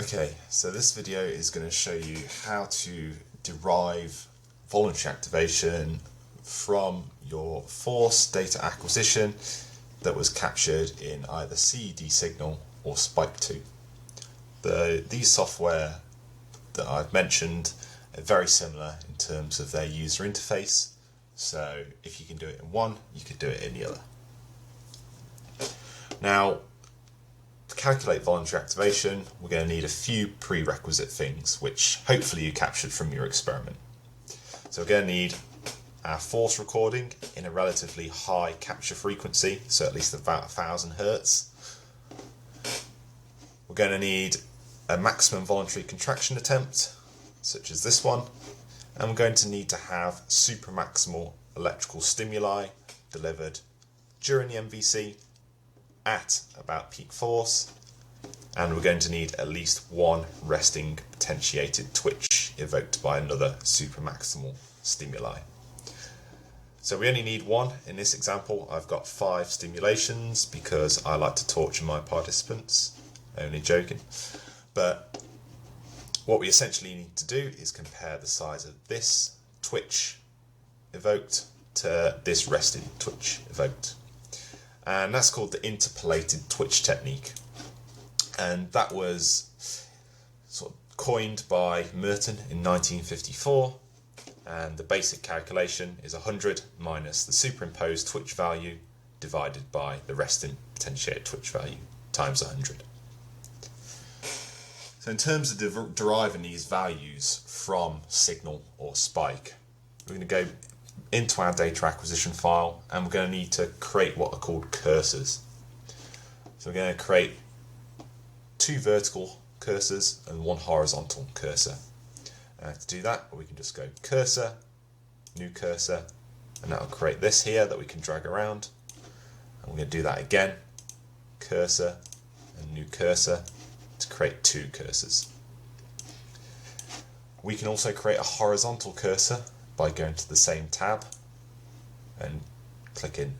Okay, so this video is going to show you how to derive voluntary activation from your force data acquisition that was captured in either CED signal or Spike2. These software that I've mentioned are very similar in terms of their user interface, so if you can do it in one, you could do it in the other. Now, to calculate voluntary activation, we're going to need a few prerequisite things, which hopefully you captured from your experiment. So we're going to need our force recording in a relatively high capture frequency, so at least about 1000 Hertz. We're going to need a maximum voluntary contraction attempt, such as this one, and we're going to need to have supramaximal electrical stimuli delivered during the MVC at about peak force, and we're going to need at least one resting potentiated twitch evoked by another supramaximal stimuli. So we only need one in this example. I've got 5 stimulations because I like to torture my participants. Only joking. But what we essentially need to do is compare the size of this twitch evoked to this resting twitch evoked. And that's called the interpolated twitch technique. And that was sort of coined by Merton in 1954. And the basic calculation is 100 minus the superimposed twitch value divided by the resting potentiated twitch value times 100. So in terms of deriving these values from signal or spike, we're going to go into our data acquisition file, and we're going to need to create what are called cursors. So we're going to create 2 vertical cursors and 1 horizontal cursor. To do that, we can just go cursor, new cursor, and that will create this here that we can drag around. And we're going to do that again, cursor and new cursor, to create 2 cursors. We can also create a horizontal cursor by going to the same tab and clicking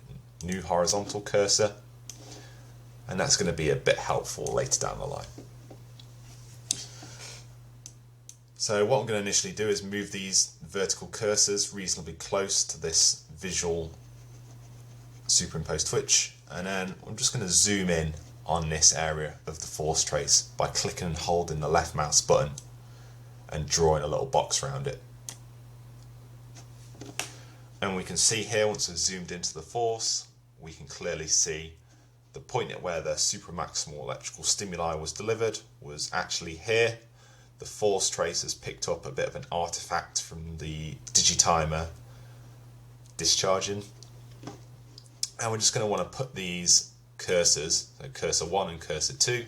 new horizontal cursor, and that's going to be a bit helpful later down the line. So what I'm going to initially do is move these vertical cursors reasonably close to this visual superimposed twitch, and then I'm just going to zoom in on this area of the force trace by clicking and holding the left mouse button and drawing a little box around it. And we can see here, once we've zoomed into the force, we can clearly see the point at where the supramaximal electrical stimuli was delivered was actually here. The force trace has picked up a bit of an artifact from the digitimer discharging. And we're just going to want to put these cursors, so cursor 1 and cursor 2,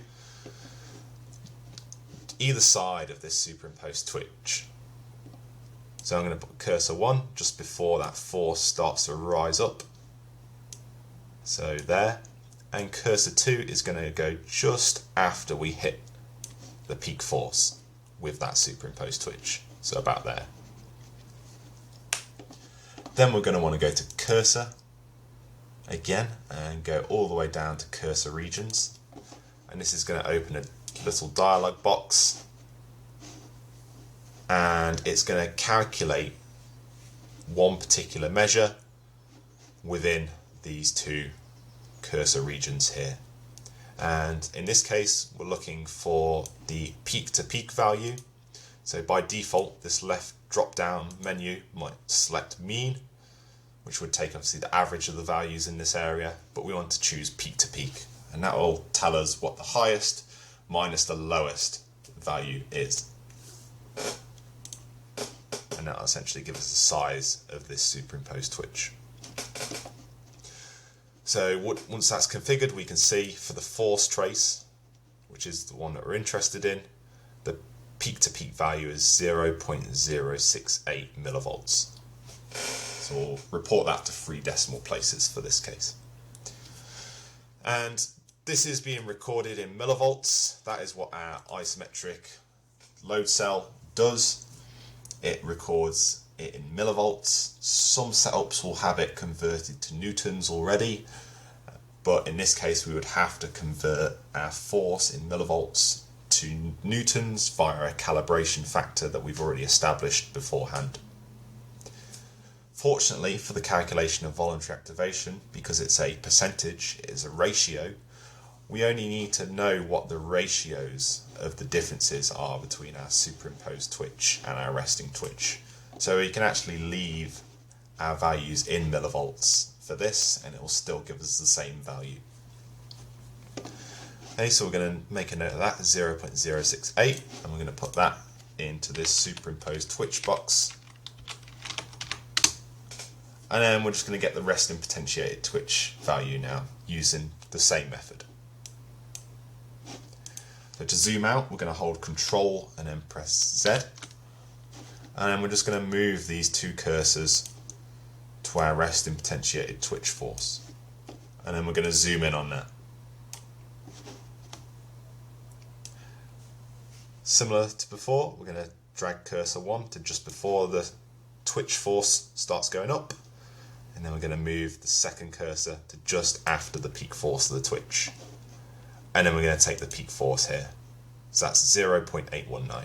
either side of this superimposed twitch. So I'm going to put cursor 1 just before that force starts to rise up. So there. And cursor 2 is going to go just after we hit the peak force with that superimposed twitch. So about there. Then we're going to want to go to cursor again and go all the way down to cursor regions. And this is going to open a little dialog box, and it's going to calculate one particular measure within these 2 cursor regions here. And in this case, we're looking for the peak to peak value. So by default, this left drop down menu might select mean, which would take obviously the average of the values in this area, but we want to choose peak to peak, and that will tell us what the highest minus the lowest value is. And that will essentially give us the size of this superimposed twitch. So once that's configured, we can see for the force trace, which is the one that we're interested in, the peak to peak value is 0.068 millivolts. So we'll report that to 3 decimal places for this case. And this is being recorded in millivolts. That is what our isometric load cell does. It records it in millivolts. Some setups will have it converted to newtons already, but in this case we would have to convert our force in millivolts to 2 newtons via a calibration factor that we've already established beforehand. Fortunately for the calculation of voluntary activation, because it's a percentage, it is a ratio, we only need to know what the ratios of the differences are between our superimposed twitch and our resting twitch. So we can actually leave our values in millivolts for this and it will still give us the same value. Okay, so we're going to make a note of that, 0.068, and we're going to put that into this superimposed twitch box. And then we're just going to get the resting potentiated twitch value now using the same method. So to zoom out, we're going to hold Control and then press Z. And then we're just going to move these 2 cursors to our resting potentiated twitch force. And then we're going to zoom in on that. Similar to before, we're going to drag cursor 1 to just before the twitch force starts going up. And then we're going to move the second cursor to just after the peak force of the twitch. And then we're going to take the peak force here. So that's 0.819.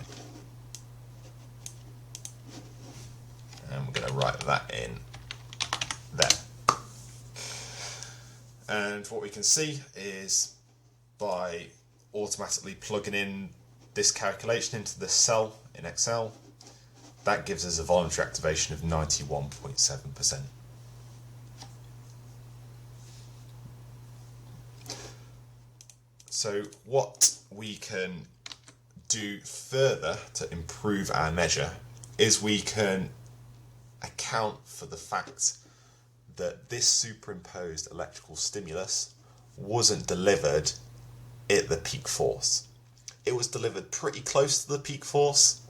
And we're going to write that in there. And what we can see is by automatically plugging in this calculation into the cell in Excel, that gives us a voluntary activation of 91.7%. So what we can do further to improve our measure is we can account for the fact that this superimposed electrical stimulus wasn't delivered at the peak force. It was delivered pretty close to the peak force,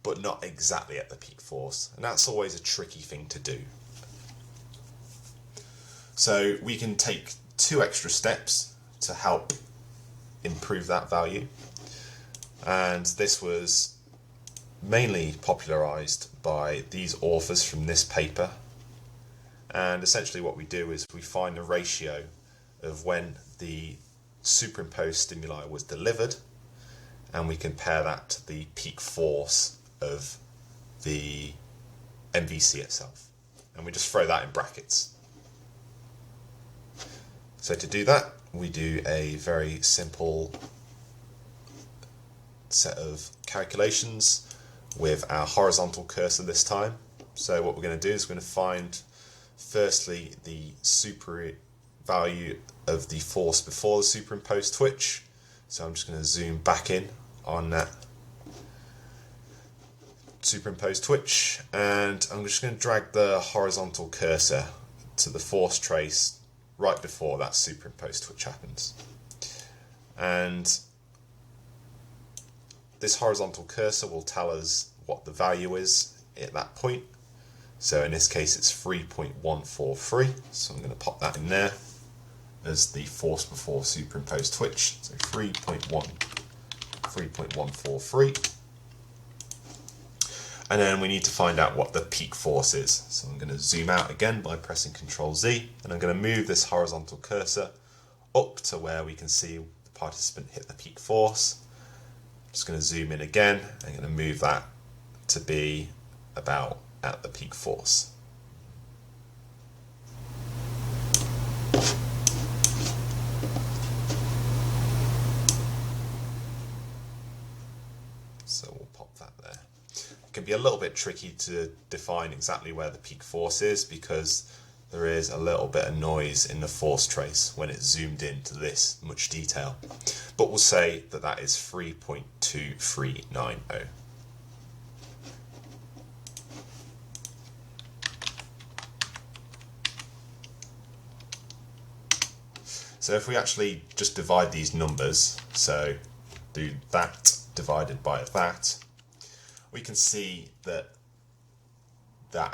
but not exactly at the peak force, and that's always a tricky thing to do. So we can take 2 extra steps to help improve that value, and this was mainly popularized by these authors from this paper. And essentially what we do is we find the ratio of when the superimposed stimuli was delivered, and we compare that to the peak force of the MVC itself, and we just throw that in brackets. So to do that, we do a very simple set of calculations with our horizontal cursor this time. So what we're going to do is we're going to find firstly the super value of the force before the superimposed twitch. So I'm just going to zoom back in on that superimposed twitch, and I'm just going to drag the horizontal cursor to the force trace right before that superimposed twitch happens. And this horizontal cursor will tell us what the value is at that point. So in this case it's 3.143, so I'm going to pop that in there as the force before superimposed twitch, so 3.143. And then we need to find out what the peak force is. So I'm going to zoom out again by pressing Ctrl Z, and I'm going to move this horizontal cursor up to where we can see the participant hit the peak force. I'm just going to zoom in again. I'm going to move that to be about at the peak force. So we'll pop that there. It can be a little bit tricky to define exactly where the peak force is because there is a little bit of noise in the force trace when it's zoomed into this much detail. But we'll say that that is 3.2390. So if we actually just divide these numbers, so do that divided by that, we can see that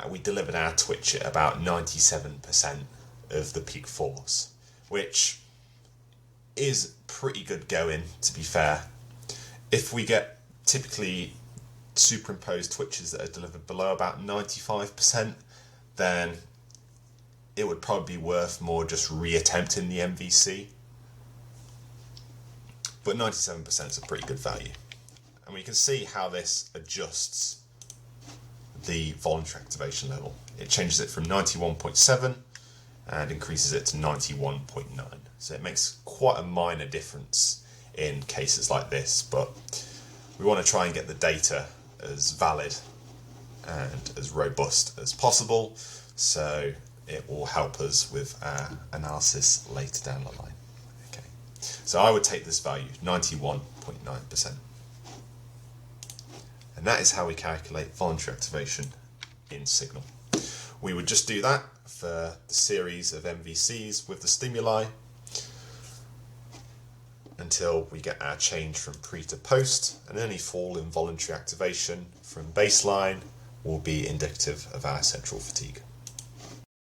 we delivered our twitch at about 97% of the peak force, which is pretty good going, to be fair. If we get typically superimposed twitches that are delivered below about 95%, then it would probably be worth more just reattempting the MVC. but 97% is a pretty good value. And we can see how this adjusts the voluntary activation level. It changes it from 91.7 and increases it to 91.9. So it makes quite a minor difference in cases like this, but we want to try and get the data as valid and as robust as possible, so it will help us with our analysis later down the line. Okay, so I would take this value, 91.9%. And that is how we calculate voluntary activation in Signal. We would just do that for the series of MVCs with the stimuli until we get our change from pre to post, and any fall in voluntary activation from baseline will be indicative of our central fatigue.